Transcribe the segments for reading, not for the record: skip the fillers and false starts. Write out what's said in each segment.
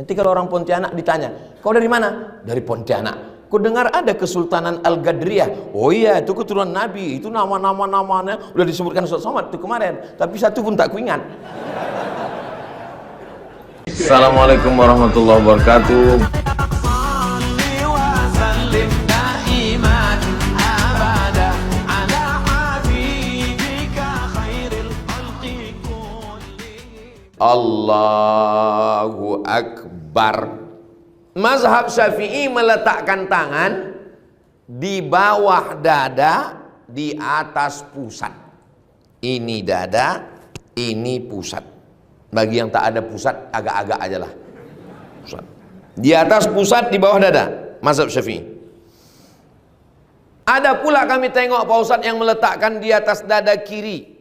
Nanti kalau orang Pontianak ditanya, kau dari mana? Dari Pontianak. Ku dengar ada Kesultanan Al-Gadriyah. Oh iya, itu keturunan Nabi. Itu nama-namanya udah disebutkan Ustaz Somad itu kemarin. Tapi satu pun tak kuingat. Assalamualaikum warahmatullahi wabarakatuh. Allahu Akbar. Mazhab Syafi'i meletakkan tangan di bawah dada, di atas pusat. Ini dada, ini pusat. Bagi yang tak ada pusat, agak-agak aja lah. Pusat. Di atas pusat, di bawah dada. Mazhab Syafi'i. Ada pula kami tengok Pak Ustadz yang meletakkan di atas dada kiri.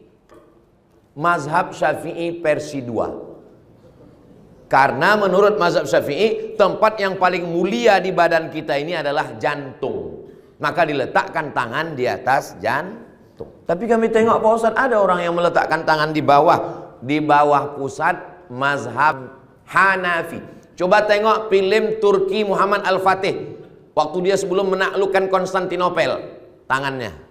Mazhab Syafi'i versi 2. Karena menurut mazhab Syafi'i, tempat yang paling mulia di badan kita ini adalah jantung. Maka diletakkan tangan di atas jantung. Tapi kami tengok Pak Ustadz, ada orang yang meletakkan tangan di bawah pusat, mazhab Hanafi. Coba tengok film Turki Muhammad Al-Fatih. Waktu dia sebelum menaklukkan Konstantinopel, tangannya.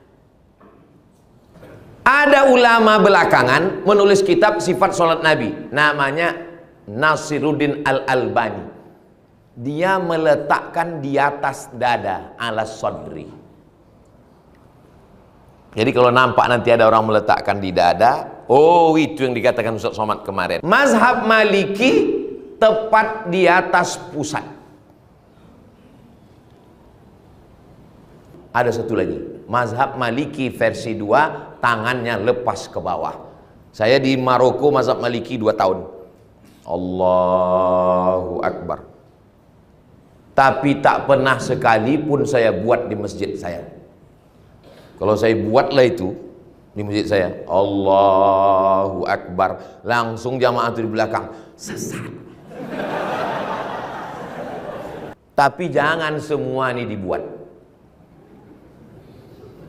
Ada ulama belakangan menulis kitab sifat sholat Nabi, namanya Nasiruddin Al-Albani. Dia meletakkan di atas dada, ala sodri. Jadi kalau nampak nanti ada orang meletakkan di dada, oh itu yang dikatakan Ustaz Somad kemarin. Mazhab Maliki tepat di atas pusat. Ada satu lagi, mazhab Maliki versi 2, tangannya lepas ke bawah. Saya di Maroko mazhab Maliki 2 tahun. Allahu Akbar. Tapi tak pernah sekalipun saya buat di masjid saya. Kalau saya buatlah itu di masjid saya, Allahu Akbar, langsung jamaah itu di belakang sesat. Tapi jangan semua ini dibuat.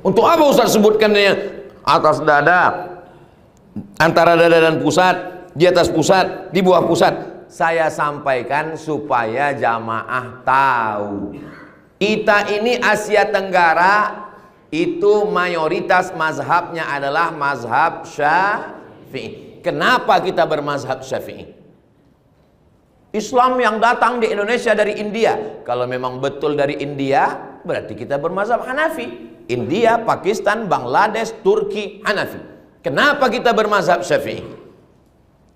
Untuk apa Ustaz sebutkan yang atas dada, antara dada dan pusat, di atas pusat, di bawah pusat? Saya sampaikan supaya jamaah tahu. Kita ini Asia Tenggara itu mayoritas mazhabnya adalah mazhab Syafi'i. Kenapa kita bermazhab Syafi'i? Islam yang datang di Indonesia dari India. Kalau memang betul dari India, berarti kita bermazhab Hanafi. India, Pakistan, Bangladesh, Turki, Hanafi. Kenapa kita bermazhab Syafi'i?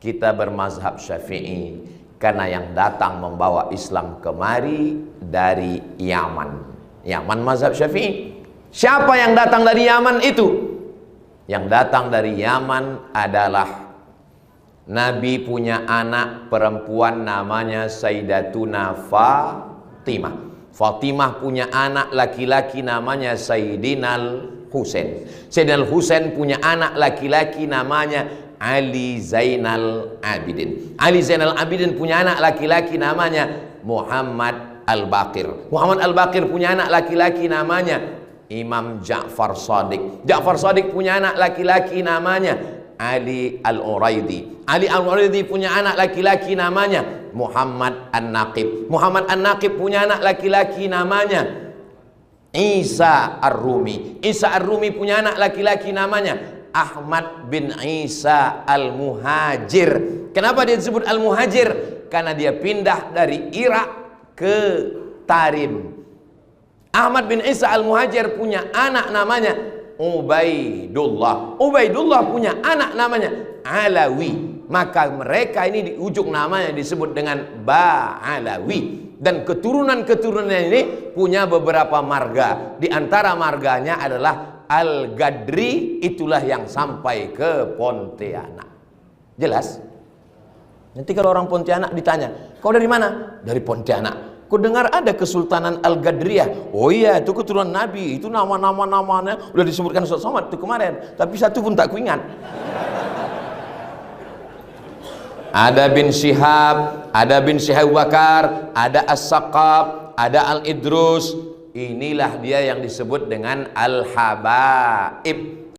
Kita bermazhab Syafi'i karena yang datang membawa Islam kemari dari Yaman. Yaman mazhab Syafi'i. Siapa yang datang dari Yaman itu? Yang datang dari Yaman adalah Nabi punya anak perempuan namanya Sayyidatuna Fatimah. Fatimah punya anak laki-laki namanya Sayyidinal Husain. Sayyidinal Husain punya anak laki-laki namanya Ali Zainal Abidin. Ali Zainal Abidin punya anak laki-laki namanya Muhammad Al-Baqir. Muhammad Al-Baqir punya anak laki-laki namanya Imam Ja'far Shadiq. Ja'far Shadiq punya anak laki-laki namanya Ali Al-Uraidi. Ali Al-Uraidi punya anak laki-laki namanya Muhammad An-Naqib. Muhammad An-Naqib punya anak laki-laki namanya Isa Ar-Rumi. Isa Ar-Rumi punya anak laki-laki namanya Ahmad bin Isa Al-Muhajir. Kenapa dia disebut Al-Muhajir? Karena dia pindah dari Irak ke Tarim. Ahmad bin Isa Al-Muhajir punya anak namanya Ubaidullah. Ubaidullah punya anak namanya Alawi. Maka mereka ini di ujung namanya disebut dengan Ba'alawi. Dan keturunan-keturunan ini punya beberapa marga. Di antara marganya adalah Al-Gadri, itulah yang sampai ke Pontianak. Jelas? Nanti kalau orang Pontianak ditanya, kau dari mana? Dari Pontianak. Ku dengar ada Kesultanan Al-Gadriyah. Oh iya, itu keturunan Nabi. Itu nama-namanya udah disebutkan Ustaz Somad itu kemarin. Tapi satu pun tak kuingat. Ada bin Syihab, ada bin Syihab Bakar, ada As-Saqab, ada Al-Idrus. Inilah dia yang disebut dengan Al-Habaib.